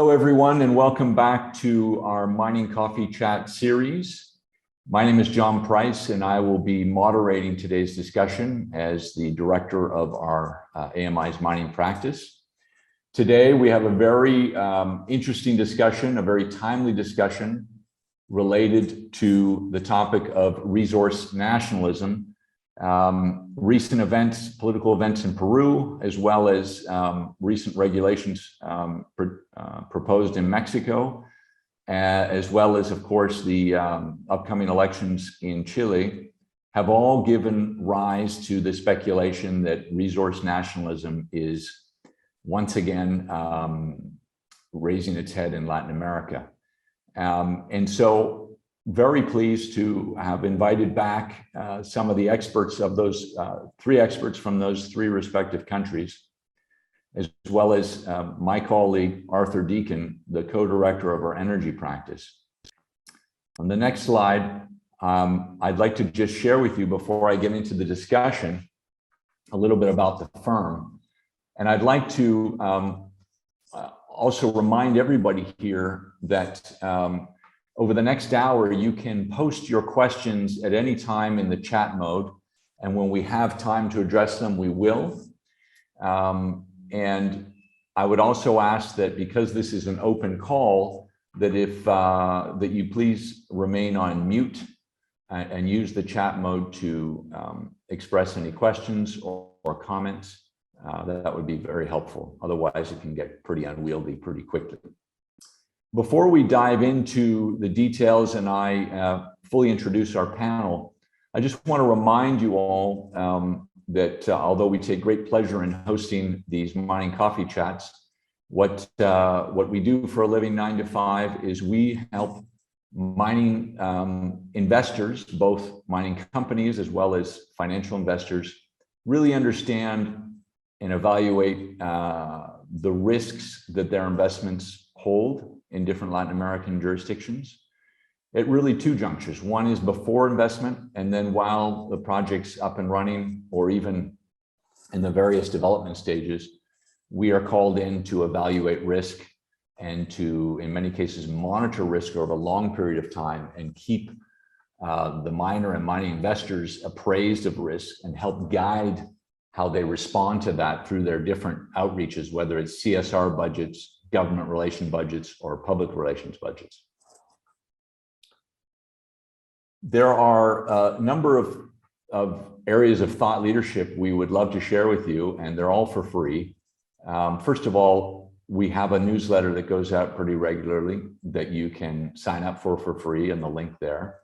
Hello, everyone, and welcome back to our Mining Coffee Chat series. My name is John Price, and I will be moderating today's discussion as the director of our AMI's mining practice. Today, we have a very interesting discussion, a very timely discussion related to the topic of resource nationalism, recent events, political events in Peru, as well as recent regulations proposed in Mexico, as well as, of course, the upcoming elections in Chile, have all given rise to the speculation that resource nationalism is once again raising its head in Latin America. And so very pleased to have invited back some of the experts of those three experts from those three respective countries, as well as my colleague, Arthur Deakin, the co-director of our energy practice. On the next slide, I'd like to just share with you before I get into the discussion a little bit about the firm. And I'd like to also remind everybody here that over the next hour, you can post your questions at any time in the chat mode. And when we have time to address them, we will. And I would also ask that because this is an open call, that that you please remain on mute and use the chat mode to express any questions or comments. That would be very helpful. Otherwise, it can get pretty unwieldy pretty quickly. Before we dive into the details and I fully introduce our panel, I just want to remind you all that although we take great pleasure in hosting these mining coffee chats, what we do for a living 9 to 5 is we help mining investors, both mining companies as well as financial investors, really understand and evaluate the risks that their investments hold in different Latin American jurisdictions at really two junctures. One is before investment, and then while the project's up and running, or even in the various development stages, we are called in to evaluate risk and to, in many cases, monitor risk over a long period of time and keep the miner and mining investors appraised of risk and help guide how they respond to that through their different outreaches, whether it's CSR budgets, government relation budgets, or public relations budgets. There are a number of areas of thought leadership we would love to share with you, and they're all for free. First of all, we have a newsletter that goes out pretty regularly that you can sign up for free, and the link there.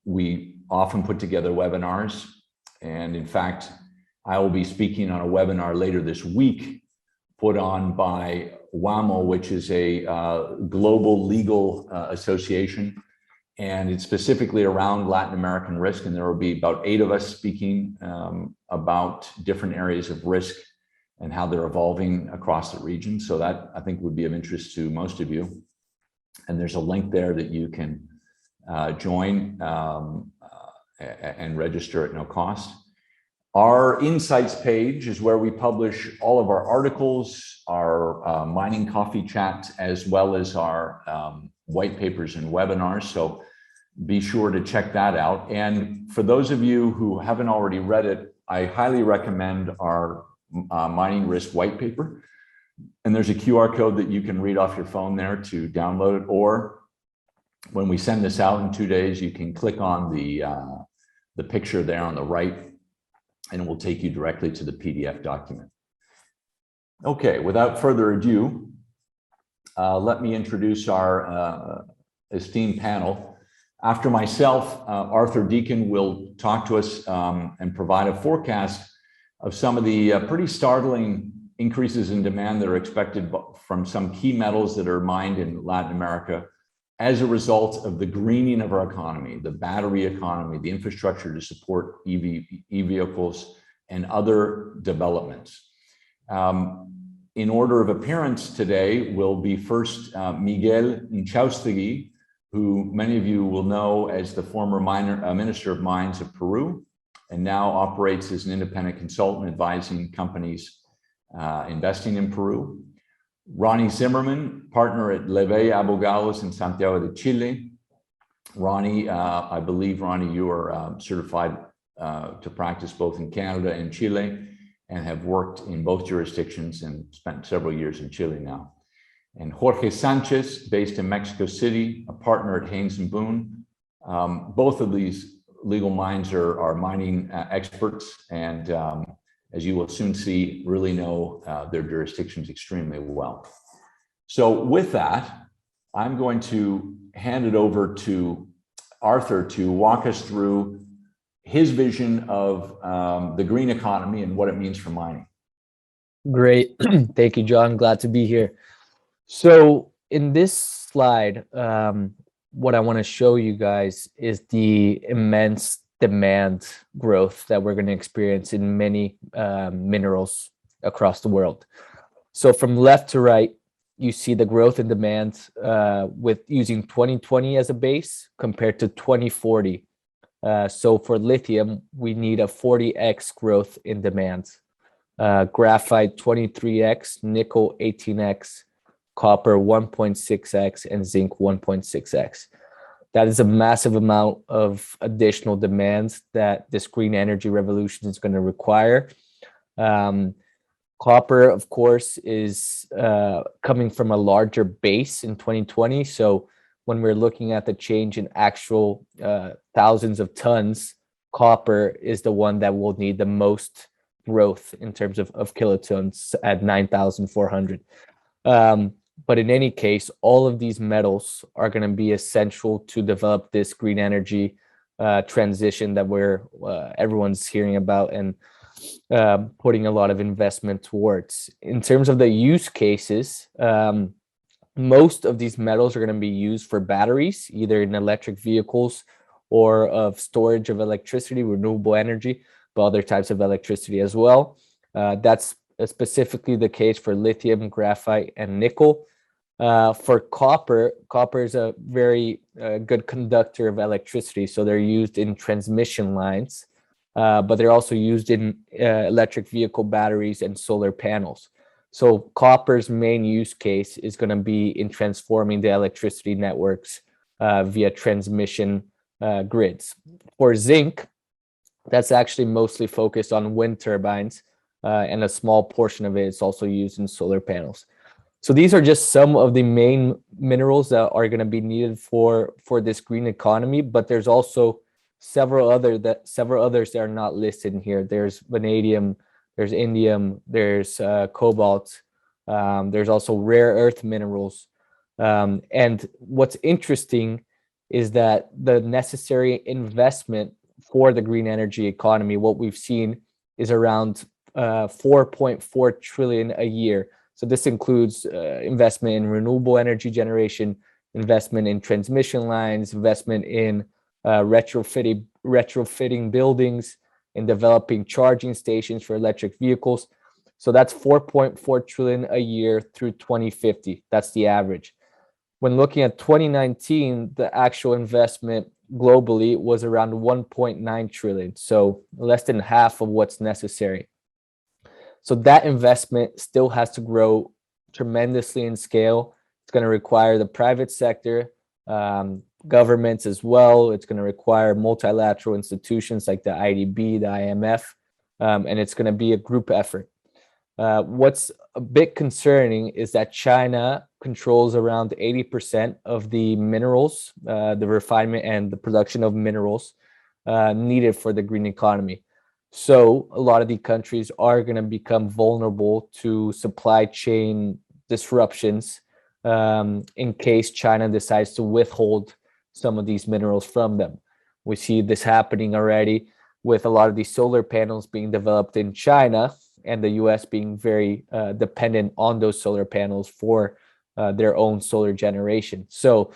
We often put together webinars, and in fact, I will be speaking on a webinar later this week put on by WAMO, which is a global legal association, and it's specifically around Latin American risk, and there will be about 8 of us speaking about different areas of risk and how they're evolving across the region. So that, I think, would be of interest to most of you. And there's a link there that you can join and register at no cost. Our insights page is where we publish all of our articles, our mining coffee chats, as well as our white papers and webinars. So be sure to check that out. And for those of you who haven't already read it, I highly recommend our mining risk white paper. And there's a QR code that you can read off your phone there to download it. Or when we send this out in 2 days, you can click on the picture there on the right, and it will take you directly to the PDF document. Okay, without further ado, let me introduce our esteemed panel. After myself, Arthur Deakin will talk to us and provide a forecast of some of the pretty startling increases in demand that are expected from some key metals that are mined in Latin America as a result of the greening of our economy, the battery economy, the infrastructure to support e-vehicles, and other developments. In order of appearance today will be first Miguel Inchaustegui, who many of you will know as the former Minister of Mines of Peru, and now operates as an independent consultant advising companies investing in Peru. Rony Zimerman, partner at Lembeye Abogados in Santiago de Chile. Rony, I believe, Rony, you are certified to practice both in Canada and Chile, and have worked in both jurisdictions and spent several years in Chile now. And Jorge Sanchez, based in Mexico City, a partner at Haynes Boone. Both of these legal minds are mining experts, and as you will soon see, really know their jurisdictions extremely well. So with that, I'm going to hand it over to Arthur to walk us through his vision of the green economy and what it means for mining. Great. Thank you, John. Glad to be here. So in this slide, what I want to show you guys is the immense demand growth that we're going to experience in many minerals across the world. So from left to right, you see the growth in demand with using 2020 as a base compared to 2040. So for lithium, we need a 40x growth in demand. Graphite 23x, nickel 18x, copper 1.6x, and zinc 1.6x. That is a massive amount of additional demands that this green energy revolution is going to require. Copper, of course, is coming from a larger base in 2020. So when we're looking at the change in actual thousands of tons, copper is the one that will need the most growth in terms of kilotons at 9,400. But in any case, all of these metals are going to be essential to develop this green energy transition that everyone's hearing about and putting a lot of investment towards. In terms of the use cases, most of these metals are going to be used for batteries, either in electric vehicles or of storage of electricity, renewable energy, but other types of electricity as well. That's specifically the case for lithium, graphite, and nickel. For copper is a very good conductor of electricity, so they're used in transmission lines, but they're also used in electric vehicle batteries and solar panels. So copper's main use case is going to be in transforming the electricity networks via transmission grids. For zinc, that's actually mostly focused on wind turbines, and a small portion of it is also used in solar panels. So these are just some of the main minerals that are going to be needed for this green economy, but there's also several others that are not listed in here. There's vanadium, there's indium, there's cobalt, there's also rare earth minerals. And what's interesting is that the necessary investment for the green energy economy, what we've seen is around 4.4 trillion a year. So this includes investment in renewable energy generation, investment in transmission lines, investment in retrofitting buildings, and developing charging stations for electric vehicles. So that's 4.4 trillion a year through 2050. That's the average. When looking at 2019, the actual investment globally was around 1.9 trillion. So less than half of what's necessary. So that investment still has to grow tremendously in scale. It's going to require the private sector, governments as well. It's going to require multilateral institutions like the IDB, the IMF, and it's going to be a group effort. What's a bit concerning is that China controls around 80% of the minerals, the refinement and the production of minerals needed for the green economy. So a lot of the countries are going to become vulnerable to supply chain disruptions in case China decides to withhold some of these minerals from them. We see this happening already with a lot of these solar panels being developed in China and the US being very dependent on those solar panels for their own solar generation. So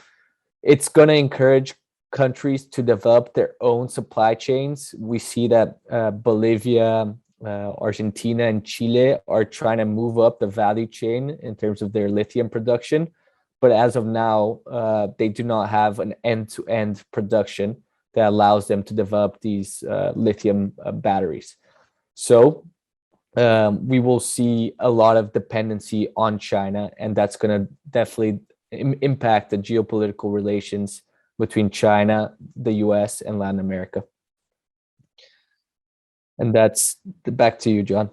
it's going to encourage countries to develop their own supply chains. We see that Bolivia, Argentina, and Chile are trying to move up the value chain in terms of their lithium production. But as of now, they do not have an end-to-end production that allows them to develop these lithium batteries. So we will see a lot of dependency on China, and that's going to definitely impact the geopolitical relations between China, the US, and Latin America. And that's back to you, John.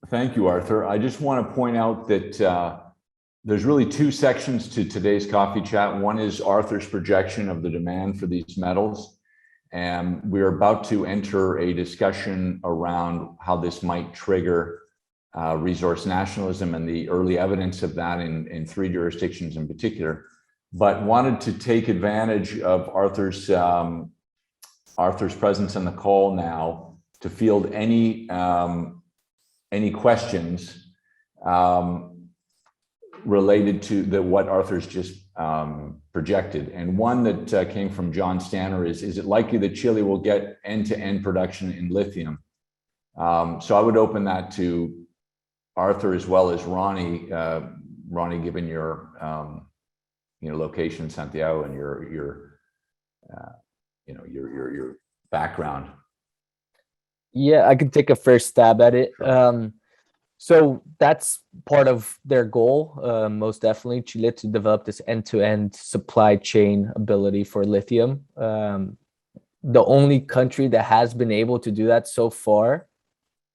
Thank you, Arthur. I just want to point out that there's really two sections to today's coffee chat. One is Arthur's projection of the demand for these metals. And we're about to enter a discussion around how this might trigger resource nationalism and the early evidence of that in three jurisdictions in particular. But wanted to take advantage of Arthur's presence on the call now to field any questions related to what Arthur's just projected. And one that came from John Stanner is it likely that Chile will get end-to-end production in lithium? So I would open that to Arthur as well as Rony. Rony, given your location in Santiago and your background. Yeah, I can take a first stab at it. Sure. So that's part of their goal, most definitely, Chile, to develop this end-to-end supply chain ability for lithium. The only country that has been able to do that so far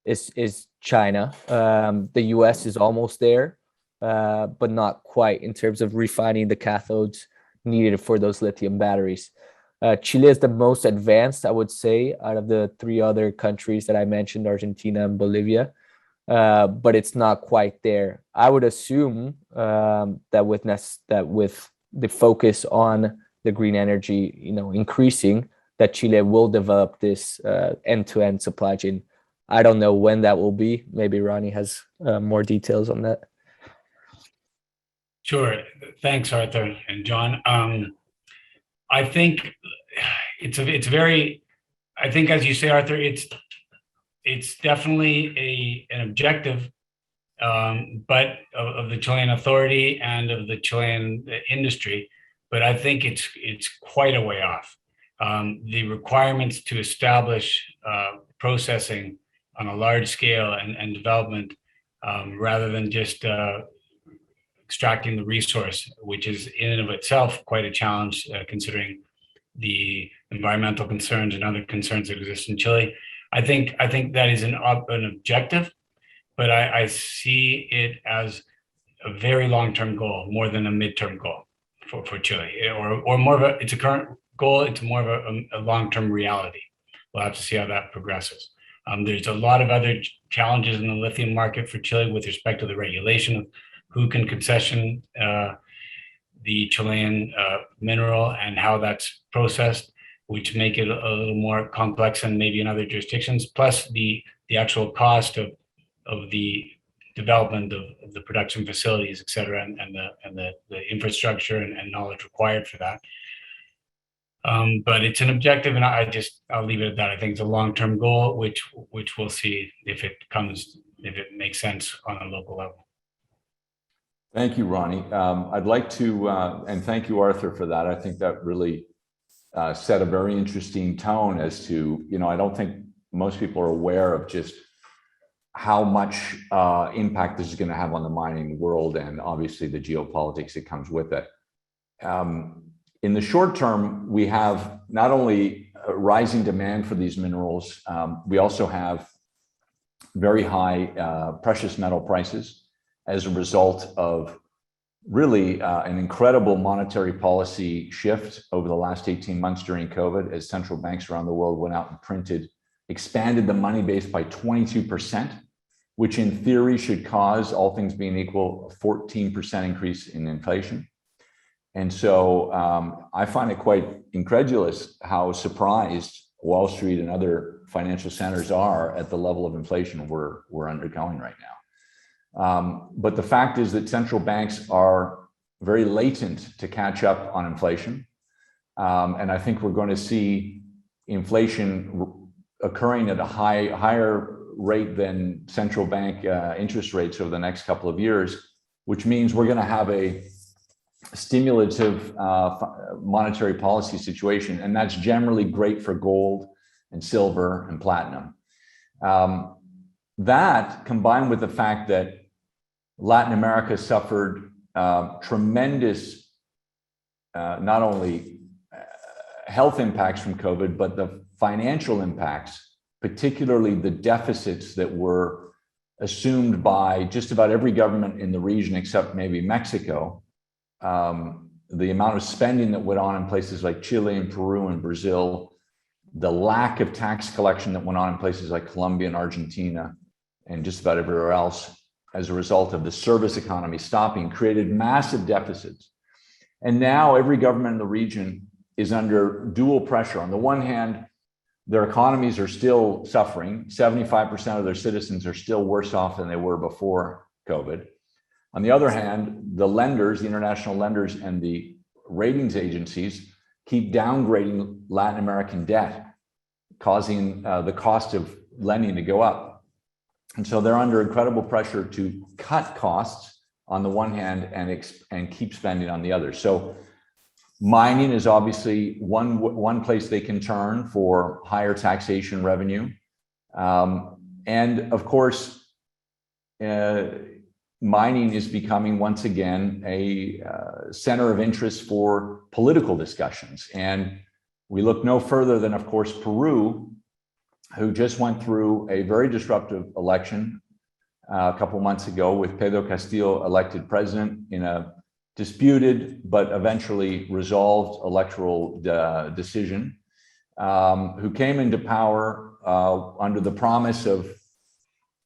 is China. The US is almost there, but not quite in terms of refining the cathodes needed for those lithium batteries. Chile is the most advanced, I would say, out of the three other countries that I mentioned, Argentina and Bolivia. But it's not quite there. I would assume that with the focus on the green energy, increasing, that Chile will develop this end-to-end supply chain. I don't know when that will be. Maybe Rony has more details on that. Sure. Thanks, Arthur and John. I think I think, as you say, Arthur, it's definitely an objective, but of the Chilean authority and of the Chilean industry. But I think it's quite a way off. The requirements to establish processing on a large scale and development, rather than just extracting the resource, which is in and of itself quite a challenge, considering the environmental concerns and other concerns that exist in Chile. I think that is an objective, but I see it as a very long-term goal, more than a midterm goal for Chile, or more of it's a current goal. It's more of a long-term reality. We'll have to see how that progresses. There's a lot of other challenges in the lithium market for Chile with respect to the regulation of who can concession the Chilean mineral and how that's processed, which make it a little more complex than maybe in other jurisdictions, plus the actual cost of the development of the production facilities, et cetera, and the infrastructure and knowledge required for that. But it's an objective, and I'll leave it at that. I think it's a long-term goal, which we'll see if it makes sense on a local level. Thank you, Rony. I'd like to, and thank you, Arthur, for that. I think that really set a very interesting tone as to, I don't think most people are aware of just how much impact this is going to have on the mining world and obviously the geopolitics that comes with it. In the short term, we have not only a rising demand for these minerals, we also have very high precious metal prices as a result of really an incredible monetary policy shift over the last 18 months during COVID, as central banks around the world went out and expanded the money base by 22%, which in theory should cause, all things being equal, a 14% increase in inflation. And so I find it quite incredulous how surprised Wall Street and other financial centers are at the level of inflation we're undergoing right now. But the fact is that central banks are very latent to catch up on inflation. And I think we're going to see inflation occurring at a higher rate than central bank interest rates over the next couple of years, which means we're going to have a stimulative monetary policy situation, and that's generally great for gold and silver and platinum. That, combined with the fact that Latin America suffered tremendous, not only health impacts from COVID, but the financial impacts, particularly the deficits that were assumed by just about every government in the region except maybe Mexico. The amount of spending that went on in places like Chile and Peru and Brazil, the lack of tax collection that went on in places like Colombia and Argentina and just about everywhere else as a result of the service economy stopping, created massive deficits. And now every government in the region is under dual pressure. On the one hand, their economies are still suffering. 75% of their citizens are still worse off than they were before COVID. On the other hand, the lenders, the international lenders and the ratings agencies keep downgrading Latin American debt, causing the cost of lending to go up. And so they're under incredible pressure to cut costs on the one hand and keep spending on the other. So mining is obviously one place they can turn for higher taxation revenue. And of course, mining is becoming once again a center of interest for political discussions. And we look no further than, of course, Peru, who just went through a very disruptive election a couple months ago with Pedro Castillo elected president in a disputed but eventually resolved electoral decision, who came into power under the promise of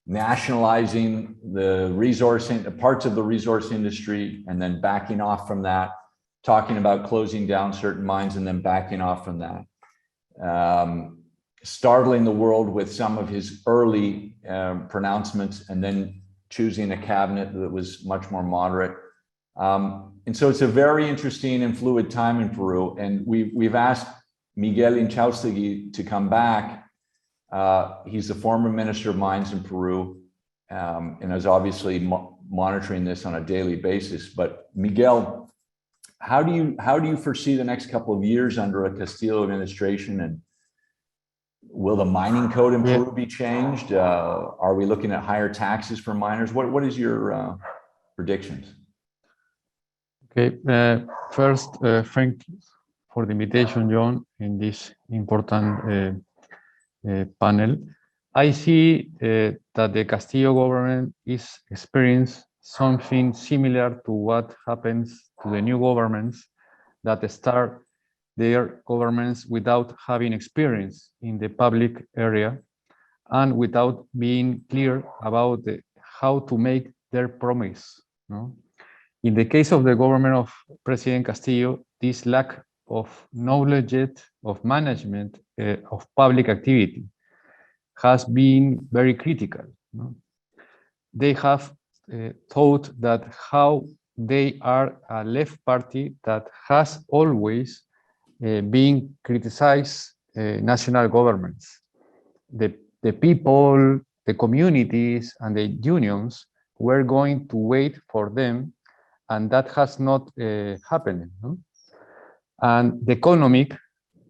nationalizing the parts of the resource industry and then backing off from that, talking about closing down certain mines and then backing off from that. Startling the world with some of his early pronouncements and then choosing a cabinet that was much more moderate. And so it's a very interesting and fluid time in Peru. And we've asked Miguel Inchaustegui to come back. He's the former Minister of Mines in Peru and is obviously monitoring this on a daily basis. But Miguel, how do you foresee the next couple of years under a Castillo administration, and will the mining code in Peru be changed? Are we looking at higher taxes for miners? What is your predictions? Okay, first, thank you for the invitation, John, in this important panel. I see that the Castillo government is experiencing something similar to what happens to the new governments that start their governments without having experience in the public area and without being clear about how to make their promise. No? In the case of the government of President Castillo, this lack of knowledge of management of public activity has been very critical. No? They have thought that how they are a left party that has always being criticized national governments. The people, the communities, and the unions were going to wait for them, and that has not happened. No? And the economic,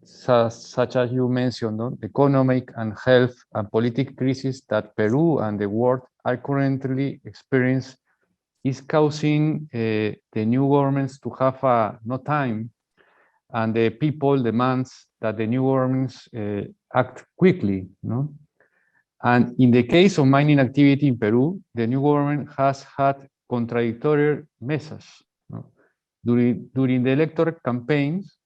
such as you mentioned, no? The economic and health and political crisis that Peru and the world are currently experiencing is causing the new governments to have no time, and the people demands that the new governments act quickly. No? And in the case of mining activity in Peru, the new government has had contradictory messages. No? During the electoral campaigns,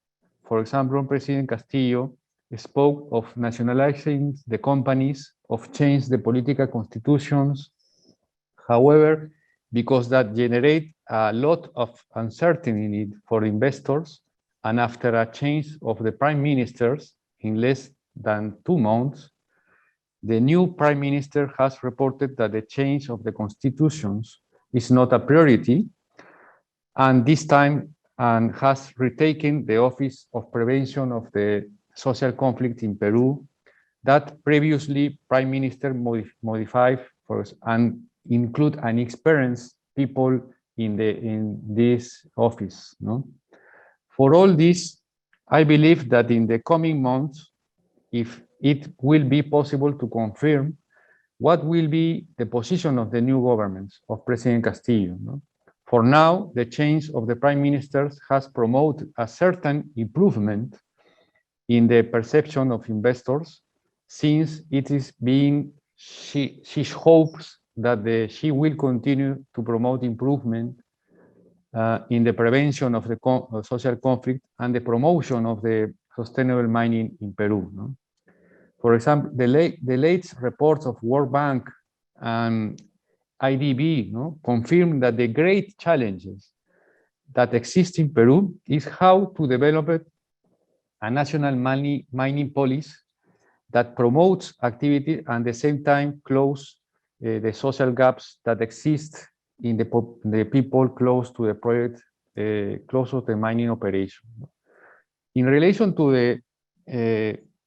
for example, President Castillo spoke of nationalizing the companies, of change the political constitutions. However, because that generates a lot of uncertainty for investors, and after a change of the prime ministers in less than 2 months, the new prime minister has reported that the change of the constitutions is not a priority, and this time and has retaken the office of prevention of the social conflict in Peru that previously prime minister modified and include an experienced people in this office. No? For all this, I believe that in the coming months, if it will be possible to confirm what will be the position of the new government of President Castillo. No? For now, the change of the prime minister has promoted a certain improvement in the perception of investors, since it is being, she hopes that she will continue to promote improvement in the prevention of the social conflict and the promotion of the sustainable mining in Peru. No? For example, the latest reports of World Bank and IDB confirm that the great challenges that exist in Peru is how to develop a national mining policy that promotes activity and at the same time close the social gaps that exist in the people close to the project, close to the mining operation. In relation to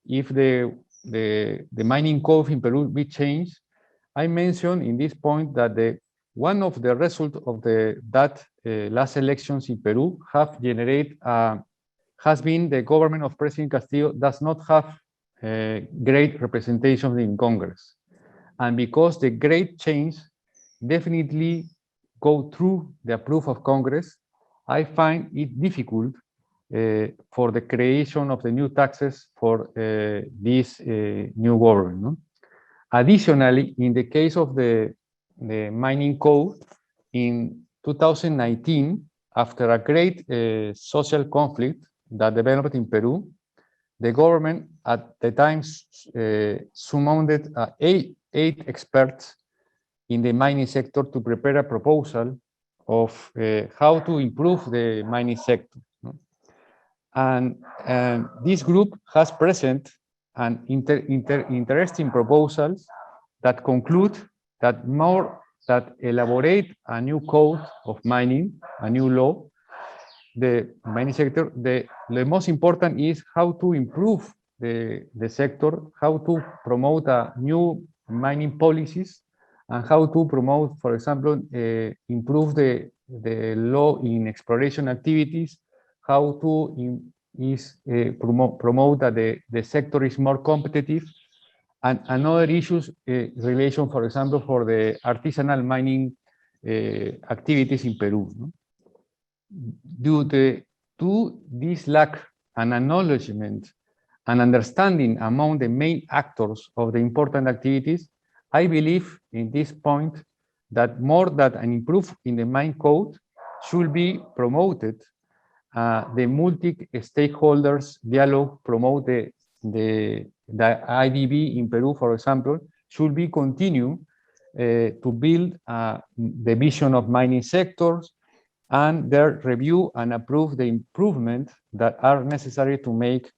if the mining code in Peru be changed, I mentioned in this point that one of the results of that last elections in Peru have generated has been the government of President Castillo does not have great representation in Congress. And because the great change definitely go through the approval of Congress, I find it difficult for the creation of the new taxes for this new government. No? Additionally, in the case of the mining code in 2019, after a great social conflict that developed in Peru, the government at the time summoned eight experts in the mining sector to prepare a proposal of how to improve the mining sector. No? And this group has present an interesting proposals that conclude that elaborate a new code of mining, a new law, the mining sector. The most important is how to improve the sector, how to promote a new mining policies, and how to promote, for example, improve the law in exploration activities, how to promote that the sector is more competitive, and other issues relation, for example, for the artisanal mining activities in Peru. No? Due to this lack an acknowledgement and understanding among the main actors of the important activities, I believe in this point that more than an improvement in the mine code should be promoted. The multi-stakeholders dialogue promote the IDB in Peru, for example, should be continue to build the vision of mining sectors and their review and approve the improvement that are necessary to make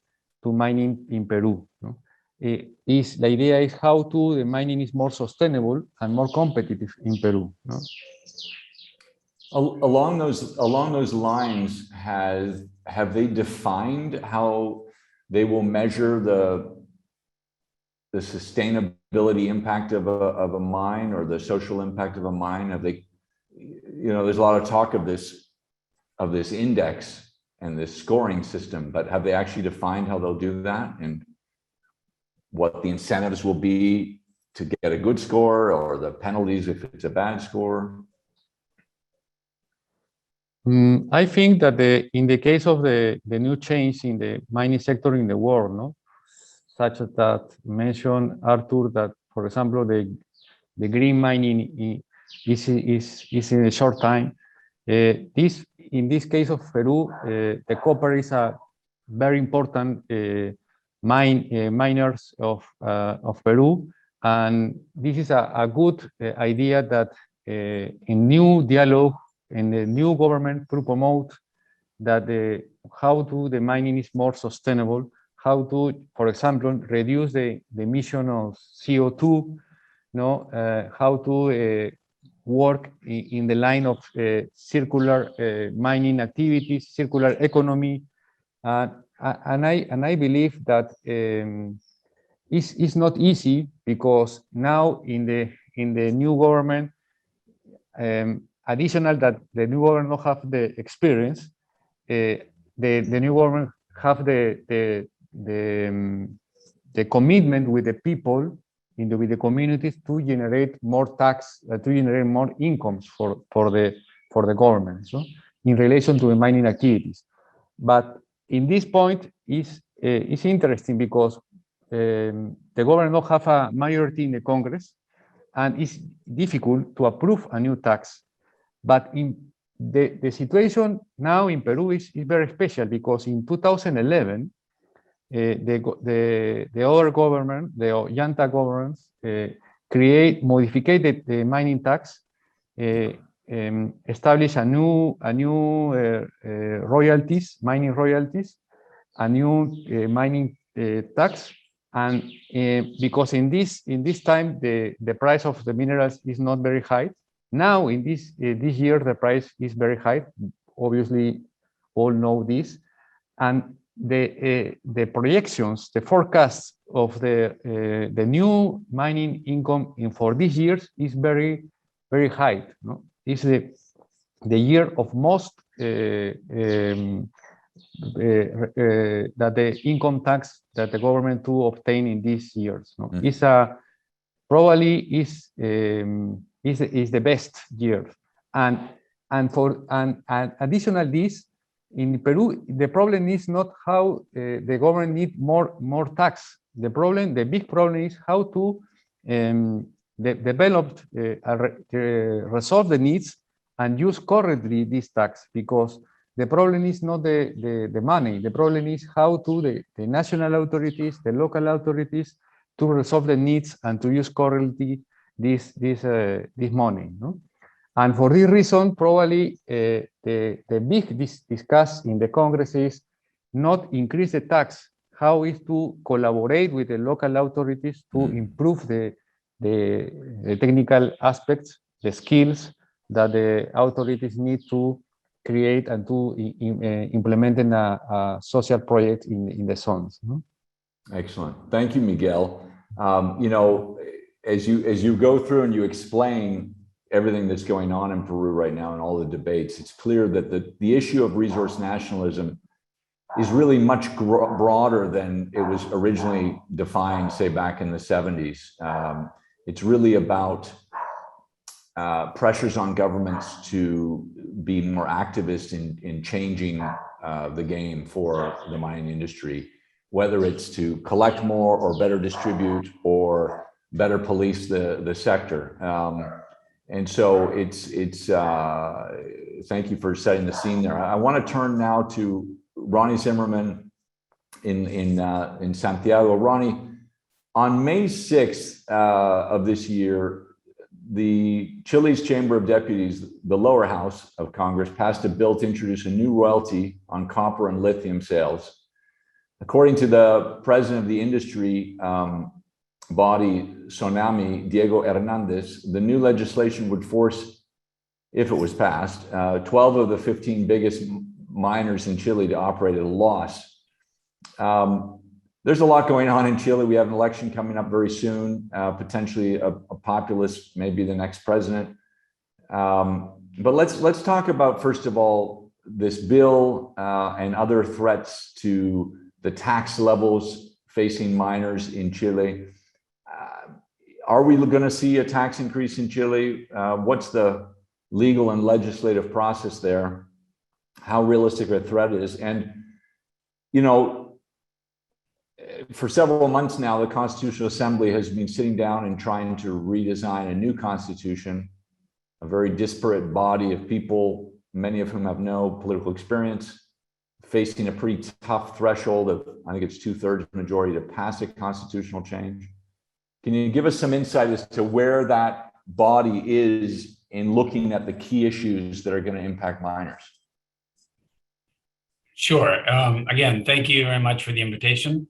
to mining in Peru. No? The idea is how the mining is more sustainable and more competitive in Peru. No? Along those lines, have they defined how they will measure the sustainability impact of a mine or the social impact of a mine? Have they, there's a lot of talk of this index and this scoring system, but have they actually defined how they'll do that and what the incentives will be to get a good score or the penalties if it's a bad score? I think that in the case of the new change in the mining sector in the world, no, such as that mentioned Arthur, that for example the green mining is in a short time. In this case of Peru, the copper is a very important miners of Peru, and this is a good idea that in new dialogue and the new government to promote that how the mining is more sustainable, how to, for example, reduce the emission of CO2, how to work in the line of circular mining activities, circular economy, and I believe that it's not easy because now in the new government, additional that the new government don't have the experience, the new government have the commitment with the people, with the communities to generate more tax, to generate more incomes for the government, so in relation to the mining activities. But in this point, it's interesting because the government don't have a majority in the Congress, and it's difficult to approve a new tax. But in the situation now in Peru is very special because in 2011, the other government, the Yanta government, modified the mining tax, establish a new royalties, mining royalties, a new mining tax, and because in this time the price of the minerals is not very high. Now in this year the price is very high. Obviously, all know this, and the projections, the forecasts of the new mining income for these years is very high. No? It's the year of most that the income tax that the government to obtain in these years. No? It's probably is the best year, and additional this in Peru, the problem is not how the government need more tax. The big problem is how to develop, resolve the needs and use correctly this tax, because the problem is not the money. The problem is how to the national authorities, the local authorities, to resolve the needs and to use correctly this money. No? And for this reason, probably the big discuss in the Congress is not increase the tax, how is to collaborate with the local authorities to improve the technical aspects, the skills that the authorities need to create and to implement in a social project in the zones. Excellent. Thank you, Miguel. You know, as you go through and you explain everything that's going on in Peru right now and all the debates, it's clear that the issue of resource nationalism is really much broader than it was originally defined, say, back in the 70s. It's really about pressures on governments to be more activist in changing the game for the mining industry, whether it's to collect more or better distribute or better police the sector. And so thank you for setting the scene there. I want to turn now to Rony Zimerman in Santiago. Rony, on May 6th of this year, the Chile's Chamber of Deputies, the lower house of Congress, passed a bill to introduce a new royalty on copper and lithium sales. According to the president of the industry body, Sonami, Diego Hernandez, the new legislation would force, if it was passed, 12 of the 15 biggest miners in Chile to operate at a loss. There's a lot going on in Chile. We have an election coming up very soon, potentially a populist, maybe the next president. But let's talk about, first of all, this bill and other threats to the tax levels facing miners in Chile. Are we going to see a tax increase in Chile? What's the legal and legislative process there? How realistic a threat is? And, you know, for several months now, the Constitutional Assembly has been sitting down and trying to redesign a new constitution, a very disparate body of people, many of whom have no political experience, facing a pretty tough threshold of, I think it's 2/3 majority to pass a constitutional change. Can you give us some insight as to where that body is in looking at the key issues that are going to impact miners? Sure. Again, thank you very much for the invitation.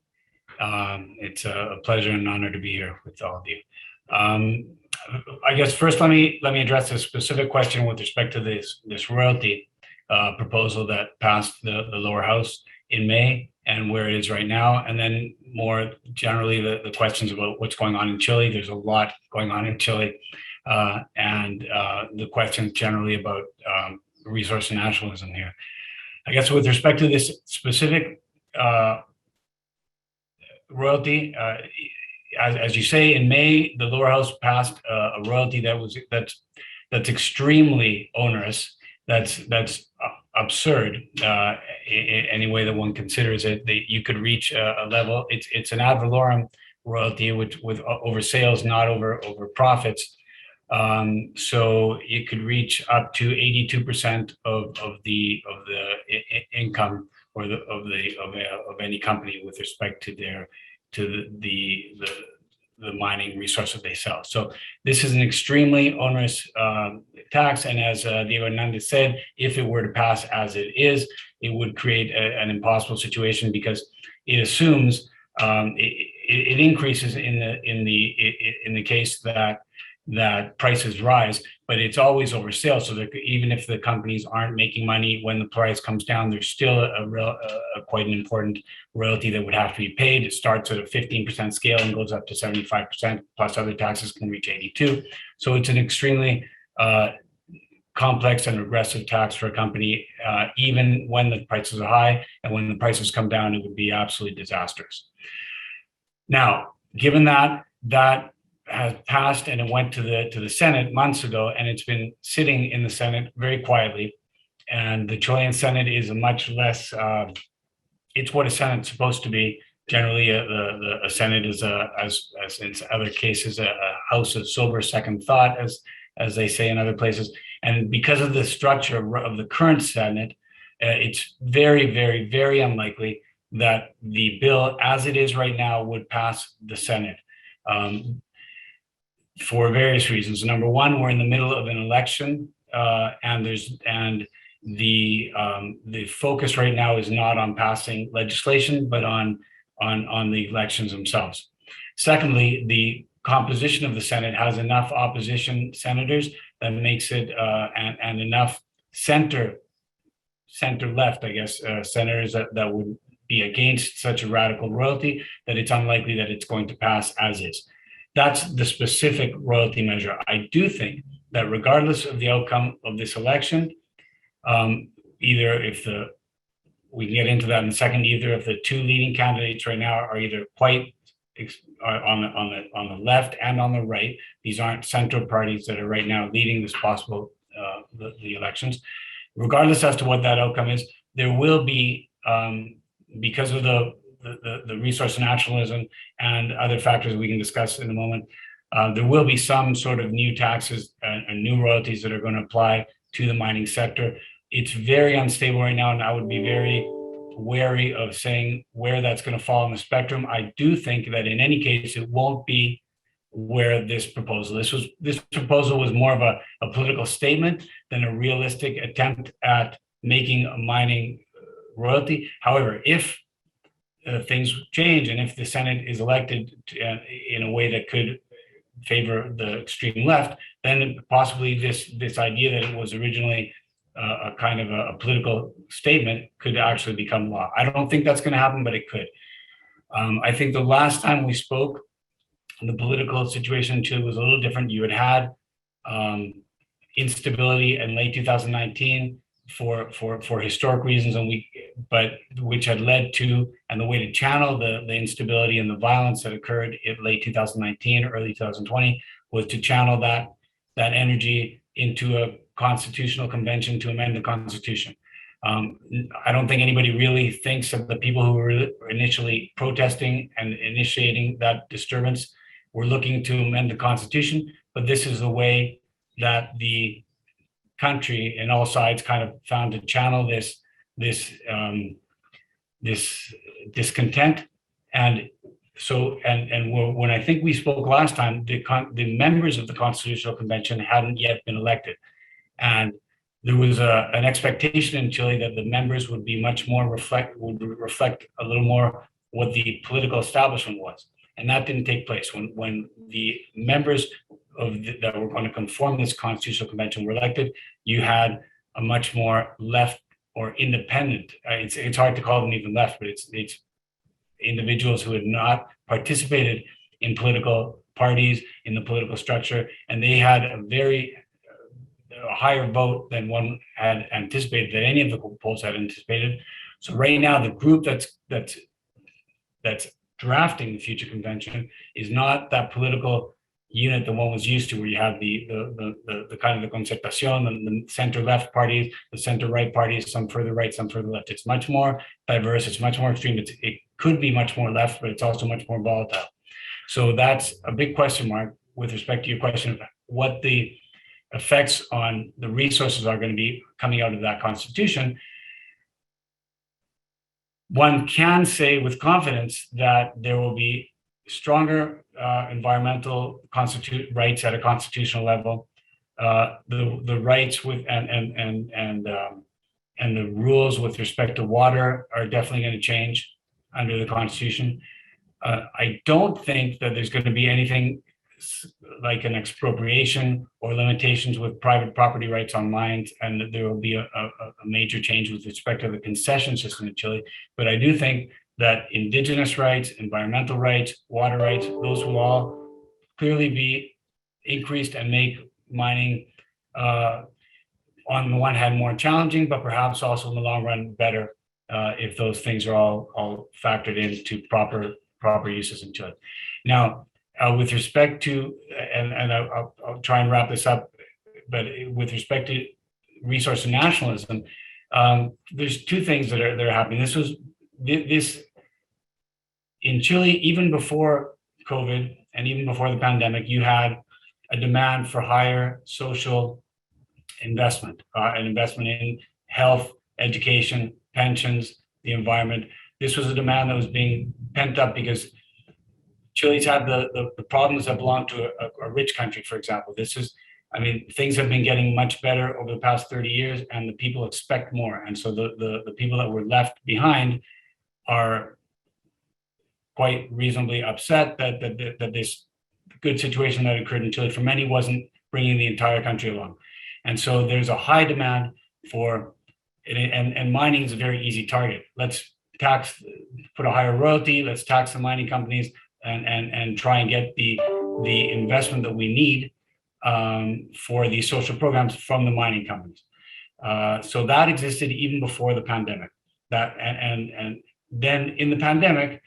It's a pleasure and honor to be here with all of you. I guess first, let me address a specific question with respect to this royalty proposal that passed the lower house in May and where it is right now, and then more generally the questions about what's going on in Chile. There's a lot going on in Chile. and the question generally about resource nationalism here. I guess with respect to this specific royalty, as you say, in May, the lower house passed a royalty that's extremely onerous. That's absurd in any way that one considers it. That you could reach a level. It's an ad valorem royalty, with over sales, not over profits. So it could reach up to 82% of the income or of any company with respect to the mining resources they sell. So this is an extremely onerous tax, and as Diego Hernandez said, if it were to pass as it is, it would create an impossible situation, because it assumes it increases in the case that prices rise, but it's always over sale. So that even if the companies aren't making money when the price comes down, there's still a quite an important royalty that would have to be paid. It starts at a 15% scale and goes up to 75%, plus other taxes can reach 82. So it's an extremely complex and regressive tax for a company, even when the prices are high, and when the prices come down, it would be absolutely disastrous. Now, given that has passed and it went to the Senate months ago, and it's been sitting in the Senate very quietly. And the Chilean Senate is a much less, it's what a Senate's supposed to be. Generally, a Senate is as in other cases, a house of sober second thought, as they say in other places. And because of the structure of the current Senate, it's very, very, very unlikely that the bill as it is right now would pass the Senate. For various reasons. Number one, we're in the middle of an election, and the focus right now is not on passing legislation, but on the elections themselves. Secondly, the composition of the Senate has enough opposition senators that makes it and enough center left, I guess, senators that would be against such a radical royalty, that it's unlikely that it's going to pass as is. That's the specific royalty measure. I do think that regardless of the outcome of this election, either we can get into that in a second, either if the two leading candidates right now are either quite on the left and on the right, these aren't central parties that are right now leading this possible the elections. Regardless as to what that outcome is, there will be, because of the resource nationalism and other factors we can discuss in a moment, there will be some sort of new taxes and new royalties that are going to apply to the mining sector. It's very unstable right now, and I would be very wary of saying where that's going to fall on the spectrum. I do think that in any case, it won't be where this proposal was more of a political statement than a realistic attempt at making a mining royalty. However, if things change, and if the Senate is elected in a way that could favor the extreme left, then possibly this idea that it was originally a kind of a political statement could actually become law. I don't think that's going to happen, but it could. I think the last time we spoke, the political situation in Chile was a little different. You had instability in late 2019 for historic reasons, but which had led to, and the way to channel the instability and the violence that occurred in late 2019, early 2020, was to channel that energy into a constitutional convention to amend the Constitution. I don't think anybody really thinks that the people who were initially protesting and initiating that disturbance were looking to amend the Constitution, but this is the way that the country and all sides kind of found to channel this discontent. And so, when I think we spoke last time, the members of the Constitutional Convention hadn't yet been elected, and there was an expectation in Chile that the members would be much more would reflect a little more what the political establishment was, and that didn't take place. When the members that were going to conform this Constitutional Convention were elected, you had a much more left or independent. It's hard to call them even left, but it's individuals who had not participated in political parties in the political structure, and they had a very higher vote than one had anticipated, that any of the polls had anticipated. So right now, the group that's drafting the future convention is not that political unit that one was used to, where you have the kind of the concertación, the center left parties, the center right parties, some further right, some further left. It's much more diverse. It's much more extreme. It could be much more left, but it's also much more volatile. So that's a big question mark with respect to your question of what the effects on the resources are going to be coming out of that constitution. One can say with confidence that there will be stronger environmental rights at a constitutional level. The rights with and the rules with respect to water are definitely going to change under the Constitution. I don't think that there's going to be anything like an expropriation or limitations with private property rights on mines, and that there will be a major change with respect to the concession system in Chile. But I do think that indigenous rights, environmental rights, water rights, those will all clearly be increased and make mining, on the one hand, more challenging, but perhaps also in the long run better if those things are all factored into proper uses in Chile. Now, with respect to, and I'll try and wrap this up, but with respect to resource and nationalism, there's two things that are happening. This in Chile, even before COVID and even before the pandemic, you had a demand for higher social investment, an investment in health, education, pensions, the environment. This was a demand that was being pent up because Chile's had the problems that belong to a rich country, for example. Things have been getting much better over the past 30 years, and the people expect more. And so the people that were left behind are quite reasonably upset that this good situation that occurred in Chile for many wasn't bringing the entire country along. And so there's a high demand for, and mining is a very easy target. Let's put a higher royalty, let's tax the mining companies, and try and get the investment that we need for these social programs from the mining companies. So that existed even before the pandemic. And then in the pandemic,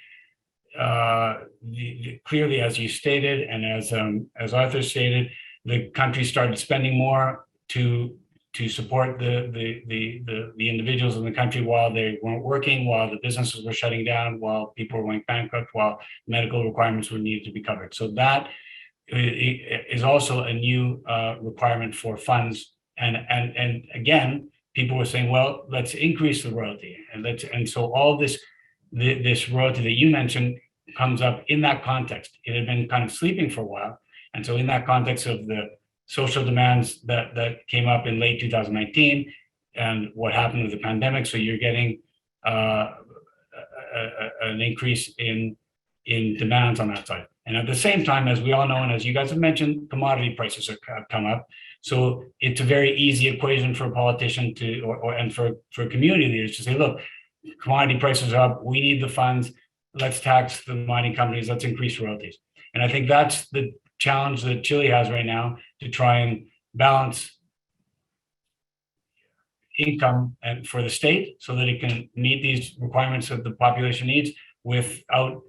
clearly, as you stated, and as Arthur stated, the country started spending more to support the individuals in the country while they weren't working, while the businesses were shutting down, while people were going bankrupt, while medical requirements were needed to be covered. So that is also a new requirement for funds. And again, people were saying, well, let's increase the royalty, and so all this royalty that you mentioned comes up in that context. It had been kind of sleeping for a while, and so in that context of the social demands that came up in late 2019 and what happened with the pandemic, so you're getting an increase in demands on that side. And at the same time, as we all know, and as you guys have mentioned, commodity prices have come up. So it's a very easy equation for a politician and for community leaders to say, look, commodity prices are up, we need the funds, let's tax the mining companies, let's increase royalties. And I think that's the challenge that Chile has right now, to try and balance income and for the state so that it can meet these requirements that the population needs without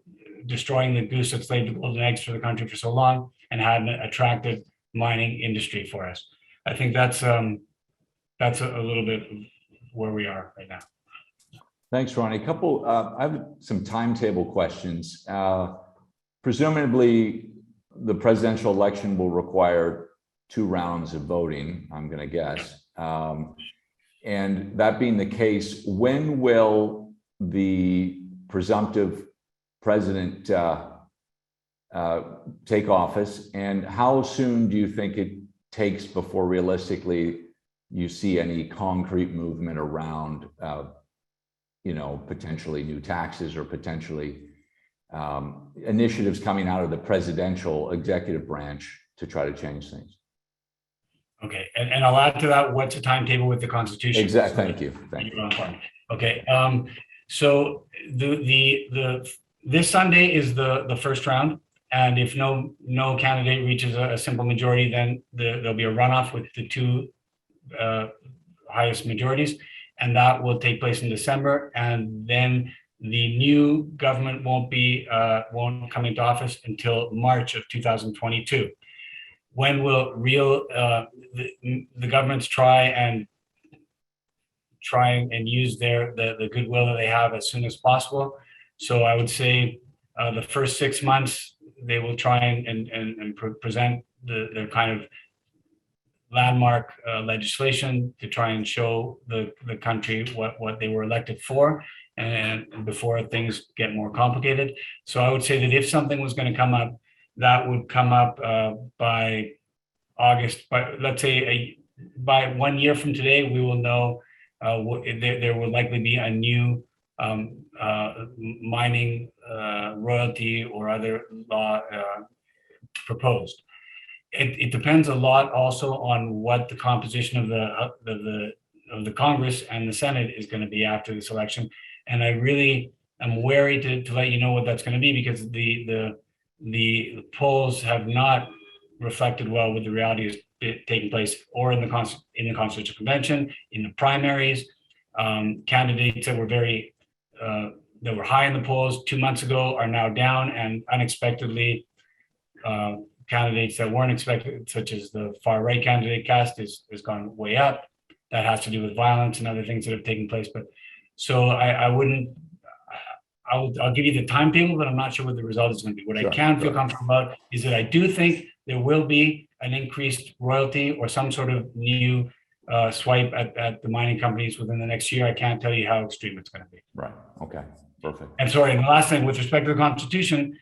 destroying the goose that's laid the golden eggs for the country for so long and had an attractive mining industry for us. I think that's a little bit of where we are right now. Thanks, Rony. I have some timetable questions. Presumably, the presidential election will require 2 rounds of voting, I'm going to guess. And that being the case, when will the presumptive president take office, and how soon do you think it takes before realistically you see any concrete movement around potentially new taxes or potentially initiatives coming out of the presidential executive branch to try to change things? Okay, and I'll add to that, what's the timetable with the Constitution? Exactly, thank you. Okay, so this Sunday is the first round, And if no candidate reaches a simple majority, then there'll be a runoff with the two highest majorities, and that will take place in December. And then the new government won't come into office until March of 2022. When will the governments try and use the goodwill that they have as soon as possible? So I would say the first 6 months they will try and present their kind of landmark legislation to try and show the country what they were elected for, and before things get more complicated. So I would say that if something was going to come up, that would come up by August. But let's say by 1 year from today, we will know there will likely be a new mining royalty or other law proposed. It depends a lot also on what the composition of the Congress and the Senate is going to be after this election. And I really am wary to let you know what that's going to be, because the polls have not reflected well with the realities taking place, or in the Constitutional Convention, in the primaries. Candidates that were high in the polls 2 months ago are now down, and unexpectedly, candidates that weren't expected, such as the far right candidate cast, has gone way up. That has to do with violence and other things that have taken place. But so I'll give you the timetable, but I'm not sure what the result is going to be. What I can feel comfortable about is that I do think there will be an increased royalty or some sort of new swipe at the mining companies within the next year. I can't tell you how extreme it's going to be. Right. Okay. Perfect. And sorry, and the last thing, with respect to the Constitution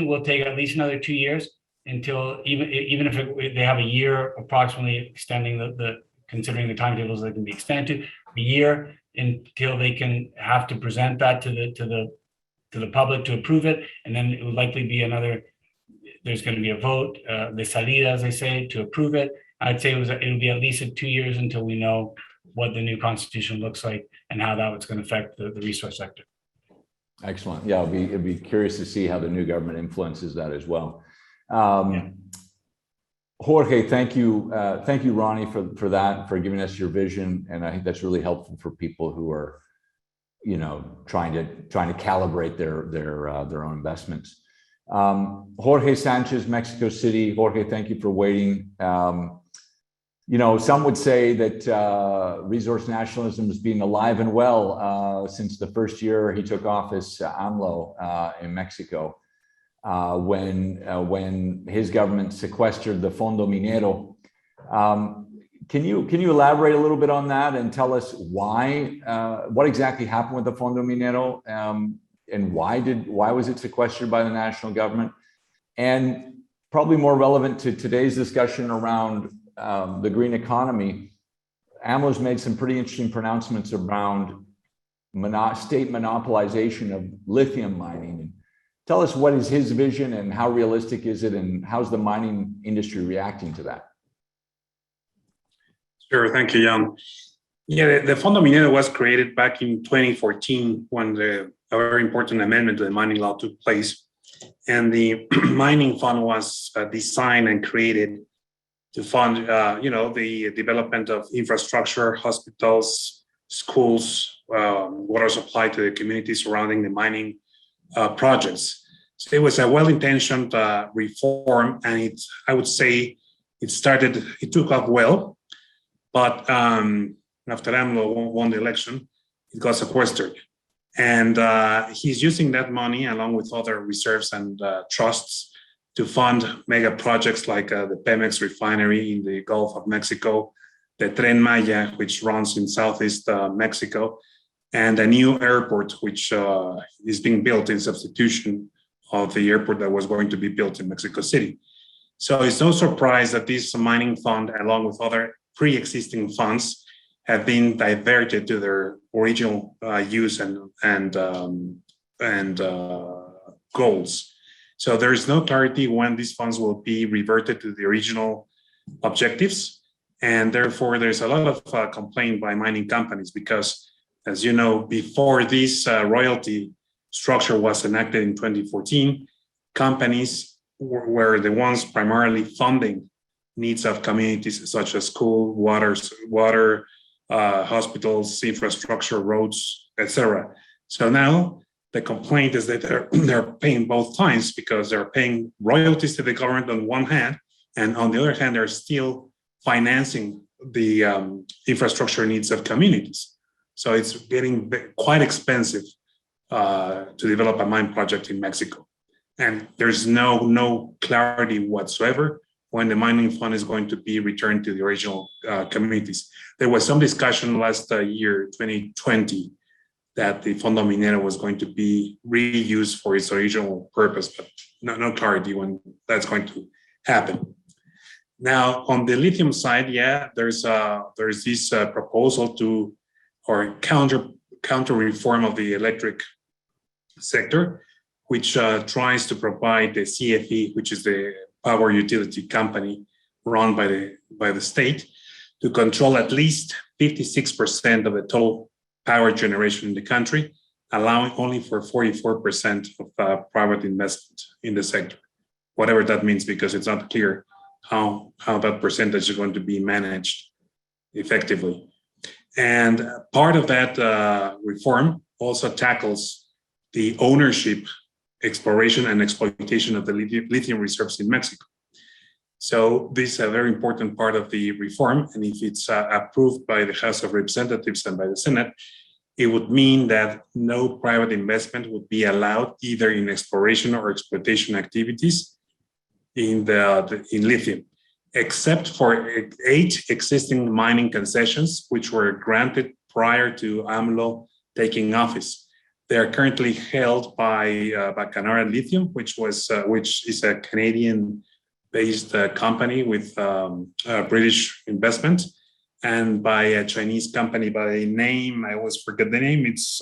will take at least another 2 years until even if they have a year approximately extending considering the timetables that can be extended to a year until they can have to present that to the public to approve it, and then it will likely be there's going to be a vote, the salida, as I say, to approve it. I'd say it'll be at least 2 years until we know what the new constitution looks like and how that's going to affect the resource sector. Excellent. Yeah, it'd be curious to see how the new government influences that as well. Jorge, thank you, Rony, for that, for giving us your vision, and I think that's really helpful for people who are, trying to calibrate their own investments. Jorge Sanchez, Mexico City. Jorge, thank you for waiting. Some would say that resource nationalism has been alive and well since the first year he took office, AMLO, in Mexico, when his government sequestered the Fondo Minero. Can you elaborate a little bit on that and tell us what exactly happened with the Fondo Minero, and why was it sequestered by the national government? And probably more relevant to today's discussion around the green economy, AMLO's made some pretty interesting pronouncements around state monopolization of lithium mining. Tell us, what is his vision and how realistic is it, and how's the mining industry reacting to that? Sure, thank you, Jan. Yeah, the Fondo Minero was created back in 2014 when a very important amendment to the mining law took place. And the mining fund was designed and created to fund, the development of infrastructure, hospitals, schools, water supply to the communities surrounding the mining projects. So it was a well-intentioned reform, and I would say it took off well, but after AMLO won the election, it got sequestered. And he's using that money along with other reserves and trusts to fund mega projects like the Pemex refinery in the Gulf of Mexico, the Tren Maya, which runs in Southeast Mexico, and a new airport, which is being built in substitution of the airport that was going to be built in Mexico City. So it's no surprise that this mining fund, along with other pre-existing funds, have been diverted to their original use and goals. So there is no clarity when these funds will be reverted to the original objectives. And therefore, there's a lot of complaint by mining companies because, as you know, before this royalty structure was enacted in 2014, companies were the ones primarily funding needs of communities such as school, water, hospitals, infrastructure, roads, etc. So now the complaint is that they're paying both times, because they're paying royalties to the government on one hand, and on the other hand, they're still financing the infrastructure needs of communities. So it's getting quite expensive to develop a mine project in Mexico. And there's no clarity whatsoever when the mining fund is going to be returned to the original communities. There was some discussion last year, 2020, that the Fondo Minero was going to be reused for its original purpose, but no clarity when that's going to happen. Now, on the lithium side, yeah, there's this proposal to, or counter reform of the electric sector, which tries to provide the CFE, which is the power utility company run by the state, to control at least 56% of the total power generation in the country, allowing only for 44% of private investment in the sector, whatever that means, because it's not clear how that percentage is going to be managed effectively. And part of that reform also tackles the ownership, exploration, and exploitation of the lithium reserves in Mexico. So this is a very important part of the reform, and if it's approved by the House of Representatives and by the Senate, it would mean that no private investment would be allowed either in exploration or exploitation activities in lithium, except for 8 existing mining concessions, which were granted prior to AMLO taking office. They are currently held by Bacanora Lithium, which is a Canadian-based company with British investment, and by a Chinese company by the name, I always forget the name, it's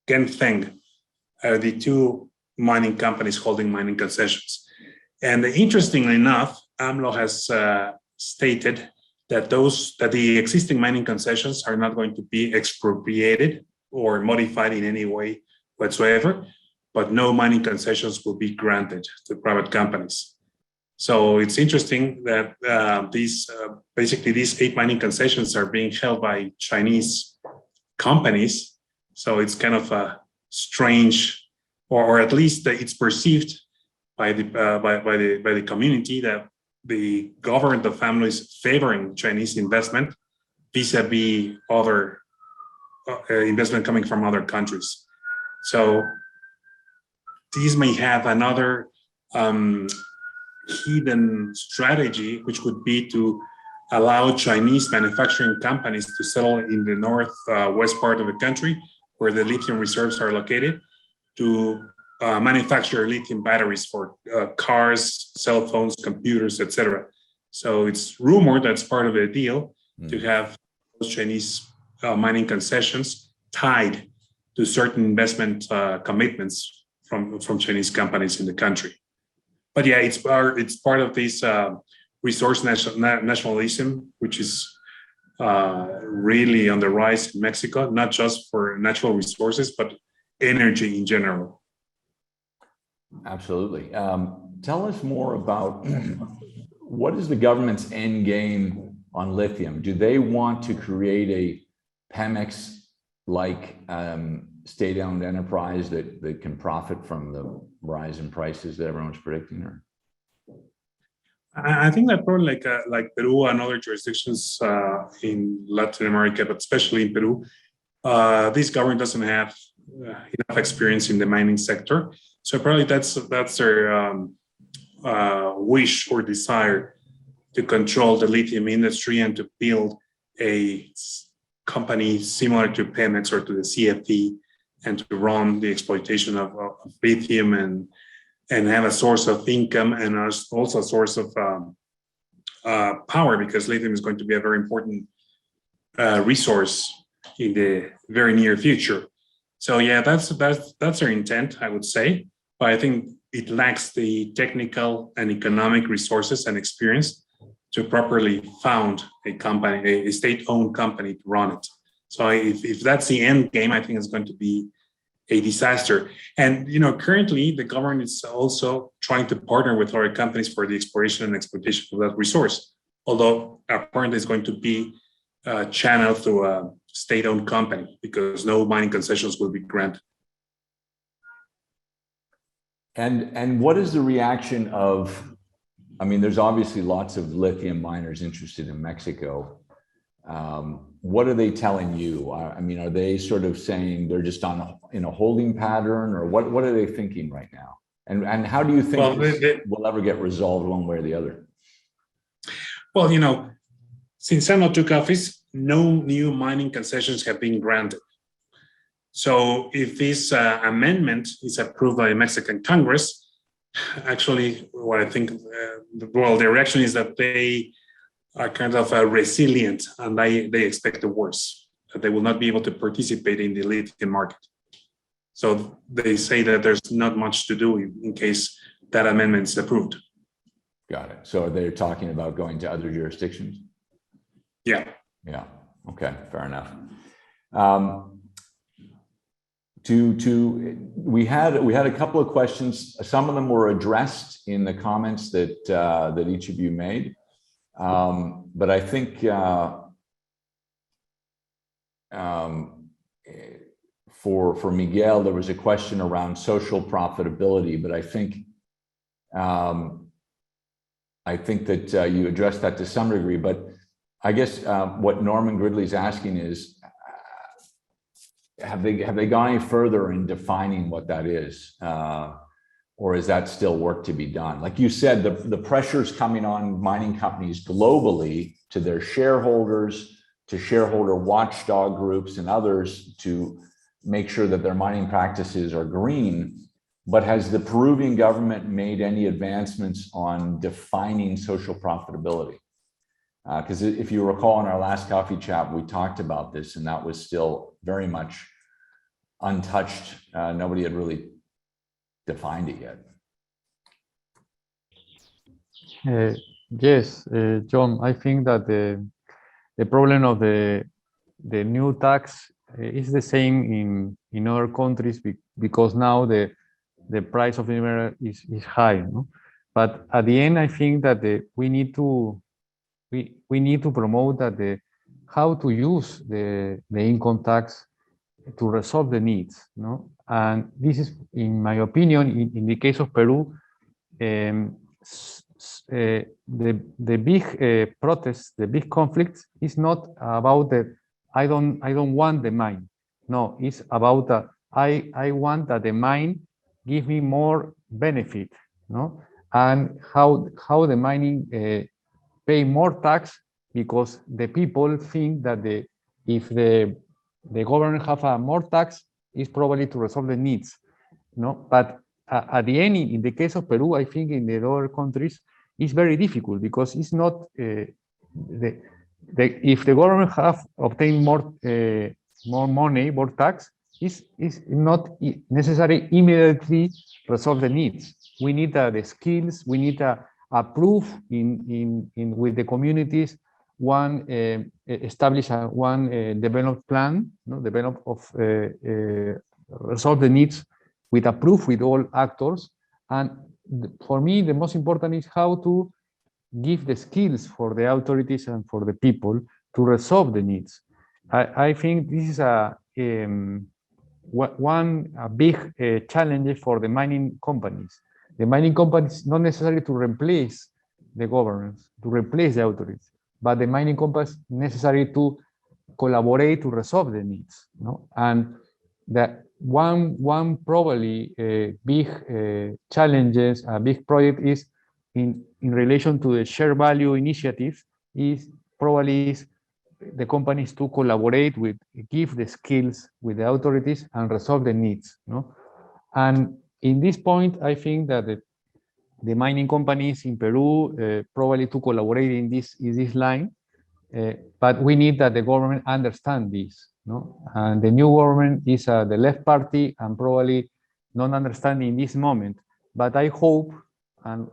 Ganfeng, the 2 mining companies holding mining concessions. And interestingly enough, AMLO has stated that the existing mining concessions are not going to be expropriated or modified in any way whatsoever, but no mining concessions will be granted to private companies. So it's interesting that these 8 mining concessions are being held by Chinese companies. So it's kind of a strange, or at least it's perceived by the community that the government of families favoring Chinese investment vis-a-vis other investment coming from other countries. So these may have another hidden strategy, which would be to allow Chinese manufacturing companies to settle in the northwest part of the country, where the lithium reserves are located, to manufacture lithium batteries for cars, cell phones, computers, etc. So it's rumored that's part of the deal to have those Chinese mining concessions tied to certain investment commitments from Chinese companies in the country. But yeah, it's part of this resource nationalism, which is really on the rise in Mexico, not just for natural resources, but energy in general. Absolutely. Tell us more about what is the government's end game on lithium? Do they want to create a Pemex-like state-owned enterprise that can profit from the rise in prices that everyone's predicting? Or I think that probably like Peru and other jurisdictions in Latin America, but especially in Peru, this government doesn't have enough experience in the mining sector. So probably that's their wish or desire to control the lithium industry and to build a company similar to Pemex or to the CFE, and to run the exploitation of lithium and have a source of income and also a source of power, because lithium is going to be a very important resource in the very near future. So yeah, that's their intent, I would say. But I think it lacks the technical and economic resources and experience to properly found a company, a state-owned company to run it. So if that's the end game, I think it's going to be a disaster. And currently the government is also trying to partner with other companies for the exploration and exploitation of that resource, although apparently it's going to be channeled through a state-owned company because no mining concessions will be granted. And what is the reaction of, I mean, there's obviously lots of lithium miners interested in Mexico. What are they telling you? I mean, are they sort of saying they're just in a holding pattern, or what are they thinking right now? And how do you think this will ever get resolved one way or the other? Well, since Sano took office, no new mining concessions have been granted. So if this amendment is approved by the Mexican Congress, actually, what I think, the reaction is that they are kind of resilient and they expect the worst, that they will not be able to participate in the lithium market. So they say that there's not much to do in case that amendment is approved. Got it. So they're talking about going to other jurisdictions? Yeah. Yeah. Okay. Fair enough. We had a couple of questions. Some of them were addressed in the comments that each of you made, but I think for Miguel there was a question around social profitability, but I think that you addressed that to some degree. But I guess what Norman Gridley's asking is, have they gone any further in defining what that is, or is that still work to be done? Like you said, the pressure's coming on mining companies globally, to their shareholders, to shareholder watchdog groups and others, to make sure that their mining practices are green. But has the Peruvian government made any advancements on defining social profitability? Because if you recall in our last coffee chat, we talked about this, and that was still very much untouched. Nobody had really defined it yet. Yes, John, I think that the problem of the new tax is the same in other countries, because now the price of the mineral is high, no? But at the end, I think that we need to promote that how to use the income tax to resolve the needs, no? And this is, in my opinion, in the case of Peru, the big protests, the big conflicts is not about I don't want the mine. No, it's about I want that the mine give me more benefit, no? And how the mining pay more tax, because the people think that if the government have a more tax, is probably to resolve the needs, no? But at the end, in the case of Peru, I think in the other countries, it's very difficult, because it's not if the government have obtained more money, more tax, is not necessary immediately resolve the needs. We need the skills. We need a proof with the communities. Establish one development plan, no, develop of resolve the needs with a proof with all actors. And for me, the most important is how to give the skills for the authorities and for the people to resolve the needs. I think this is a big challenge for the mining companies. The mining companies not necessarily to replace the governments, to replace the authorities, but the mining companies necessary to collaborate to resolve the needs, no? And that one probably big challenges, a big project is in relation to the share value initiative, is probably the companies to collaborate with, give the skills with the authorities and resolve the needs, no? And in this point, I think that the mining companies in Peru probably to collaborate in this line, but we need that the government understand this, no? And the new government is the left party and probably not understanding this moment. But I hope, and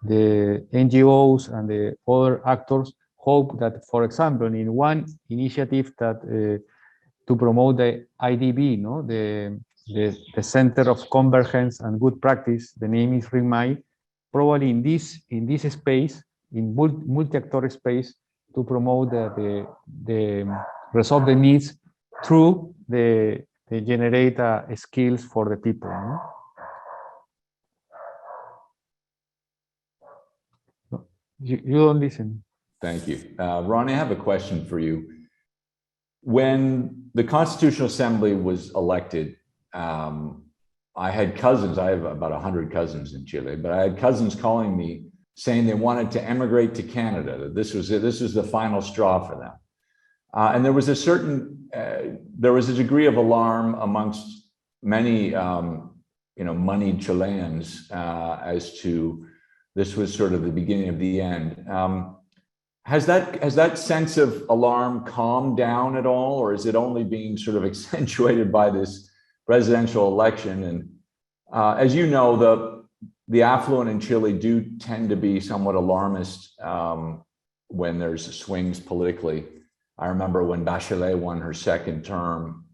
the NGOs and the other actors hope that, for example, in one initiative that to promote the IDB, no, the the center of convergence and good practice. The name is RIMAI, probably in this space, in multi-actor space, to promote the resolve the needs through the generate skills for the people. No? You don't listen. Thank you. Ron, I have a question for you. When the Constitutional Assembly was elected, I had cousins, I have about 100 cousins in Chile, but I had cousins calling me saying they wanted to emigrate to Canada, that this was the final straw for them. And there was a certain, there was a degree of alarm amongst many, moneyed Chileans as to this was sort of the beginning of the end. Has that sense of alarm calmed down at all, or is it only being sort of accentuated by this presidential election? And as you know, the affluent in Chile do tend to be somewhat alarmist when there's swings politically. I remember when Bachelet won her second term,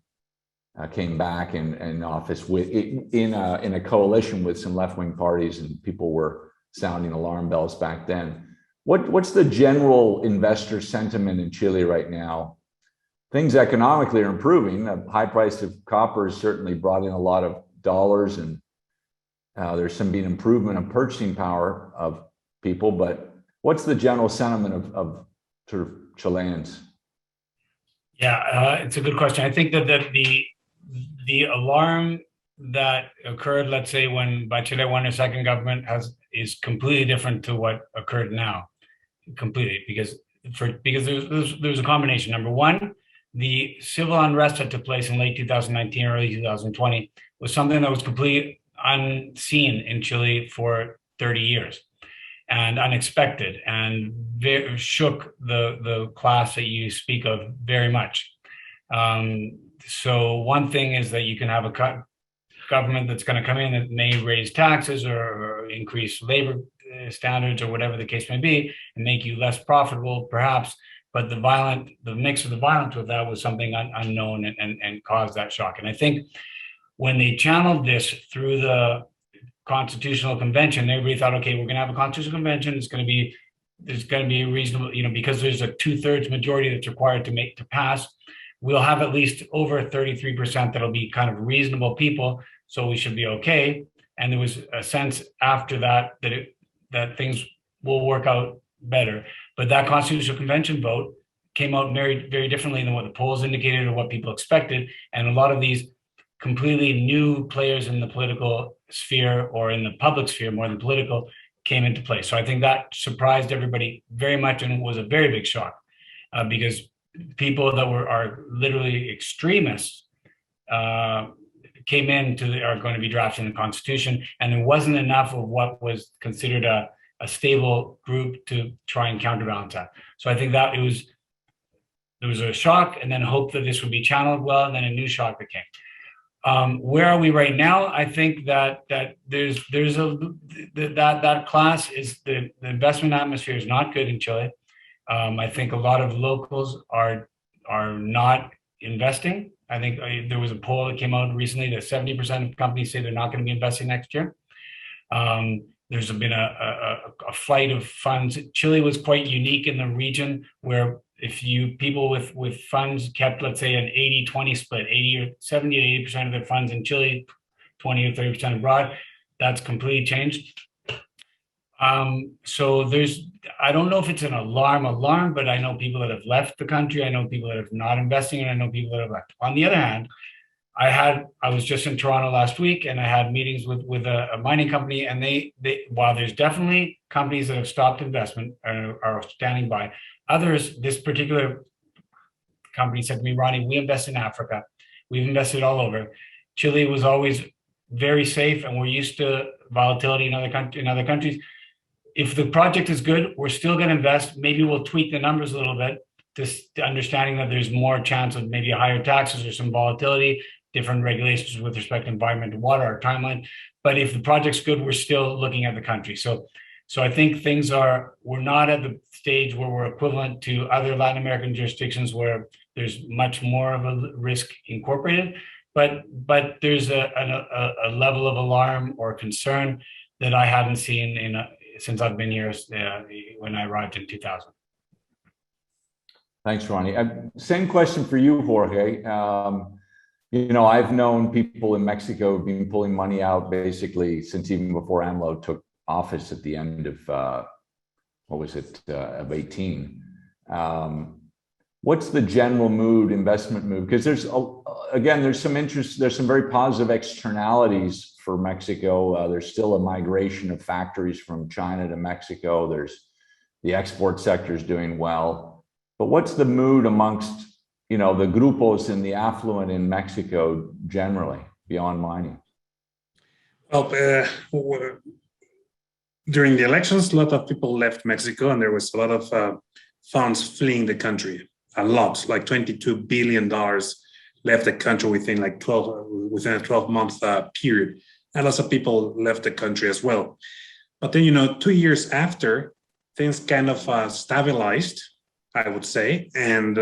came back in office in a coalition with some left-wing parties, and people were sounding alarm bells back then. What's the general investor sentiment in Chile right now? Things economically are improving. The high price of copper has certainly brought in a lot of dollars, and there's been improvement of purchasing power of people. But what's the general sentiment of sort of Chileans? Yeah, it's a good question. I think that the alarm that occurred, let's say, when Bachelet won her second government, is completely different to what occurred now. Completely, because there's a combination. Number one, the civil unrest that took place in late 2019, early 2020 was something that was completely unseen in Chile for 30 years and unexpected, and shook the class that you speak of very much. So one thing is that you can have a government that's going to come in that may raise taxes or increase labor standards or whatever the case may be, and make you less profitable, perhaps. But the mix of the violence with that was something unknown and caused that shock. And I think when they channeled this through the Constitutional Convention, everybody thought, okay, we're going to have a Constitutional Convention. There's going to be a reasonable, because there's a 2/3 majority that's required to pass. We'll have at least over 33% that'll be kind of reasonable people, so we should be okay. And there was a sense after that that things will work out better. But that Constitutional Convention vote came out very, very differently than what the polls indicated or what people expected. And a lot of these completely new players in the political sphere, or in the public sphere more than political, came into play. So I think that surprised everybody very much, and was a very big shock because people that are literally extremists came in are going to be drafting the Constitution, and there wasn't enough of what was considered a stable group to try and counterbalance that. So I think that there was a shock, and then hope that this would be channeled well, and then a new shock that came. Where are we right now? I think that that class is the investment atmosphere is not good in Chile. I think a lot of locals are not investing. I think there was a poll that came out recently that 70% of companies say they're not going to be investing next year. There's been a flight of funds. Chile was quite unique in the region, where if people with funds kept, let's say, an 80-20 split, 70 to 80% of their funds in Chile, 20 or 30% abroad, that's completely changed. So I don't know if it's an alarm, but I know people that have left the country. I know people that are not investing, and I know people that have left. On the other hand, I was just in Toronto last week, and I had meetings with a mining company, and they while there's definitely companies that have stopped investment or are standing by, others, this particular company said to me, Ronnie, we invest in Africa. We've invested all over. Chile was always very safe, and we're used to volatility in other countries. If the project is good, we're still going to invest. Maybe we'll tweak the numbers a little bit, to understanding that there's more chance of maybe higher taxes or some volatility, different regulations with respect to environment and water, our timeline. But if the project's good, we're still looking at the country. So I think we're not at the stage where we're equivalent to other Latin American jurisdictions where there's much more of a risk incorporated. but there's a level of alarm or concern that I hadn't seen since I've been here when I arrived in 2000. Thanks, Ronnie. Same question for you, Jorge. I've known people in Mexico who've been pulling money out basically since even before AMLO took office at the end of, of 18. What's the general mood, investment mood? Because there's some interest, there's some very positive externalities for Mexico. There's still a migration of factories from China to Mexico. There's the export sector is doing well. But what's the mood amongst, the grupos and the affluent in Mexico generally, beyond mining? Well, during the elections, a lot of people left Mexico, and there was a lot of funds fleeing the country. A lot, like $22 billion left the country within a 12-month period. And lots of people left the country as well. But then, 2 years after, things kind of stabilized, I would say, and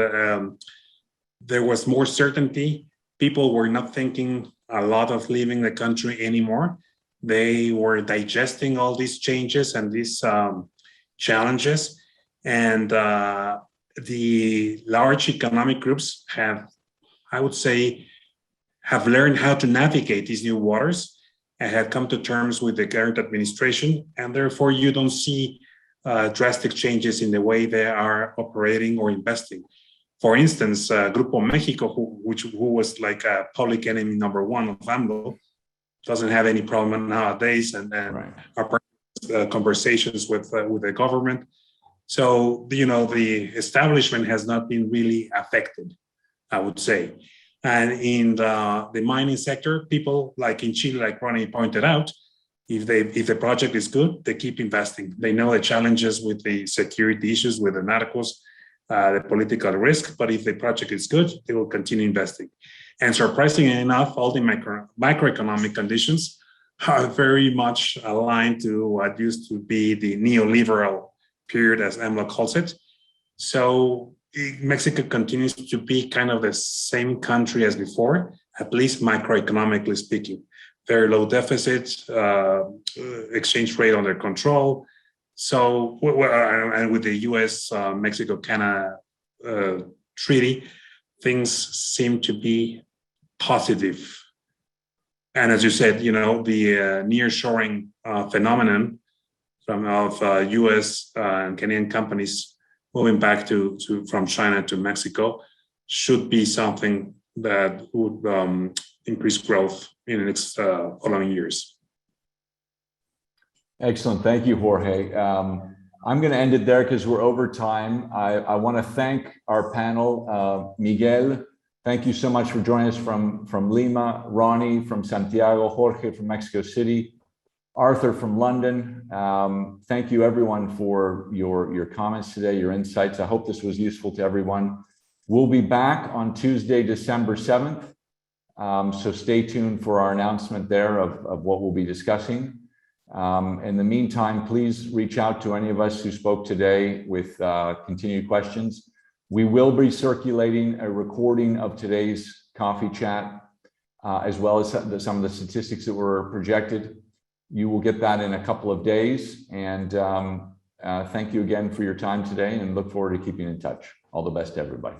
there was more certainty. People were not thinking a lot of leaving the country anymore. They were digesting all these changes and these challenges. And the large economic groups have learned how to navigate these new waters and have come to terms with the current administration. And therefore, you don't see drastic changes in the way they are operating or investing. For instance, Grupo Mexico, who was like a public enemy number one of AMLO, doesn't have any problem nowadays, and right. Our conversations with the government. So, the establishment has not been really affected, I would say. And in the mining sector, people like in Chile, like Ronnie pointed out, if the project is good, they keep investing. They know the challenges with the security issues, with the narcos, the political risk, but if the project is good, they will continue investing. And surprisingly enough, all the macroeconomic conditions are very much aligned to what used to be the neoliberal period, as AMLO calls it. So Mexico continues to be kind of the same country as before, at least macroeconomically speaking. Very low deficit, exchange rate under control. So, and with the US-Mexico-Canada treaty, things seem to be positive. And as you said, the nearshoring phenomenon of US and Canadian companies moving back from China to Mexico should be something that would increase growth in the next following years. Excellent. Thank you, Jorge. I'm going to end it there because we're over time. I want to thank our panel. Miguel, thank you so much for joining us from Lima, Ronnie from Santiago, Jorge from Mexico City, Arthur from London. Thank you, everyone, for your comments today, your insights. I hope this was useful to everyone. We'll be back on Tuesday, December 7th. So stay tuned for our announcement there of what we'll be discussing. In the meantime, please reach out to any of us who spoke today with continued questions. We will be circulating a recording of today's coffee chat, as well as some of the statistics that were projected. You will get that in a couple of days. And thank you again for your time today, and look forward to keeping in touch. All the best to everybody.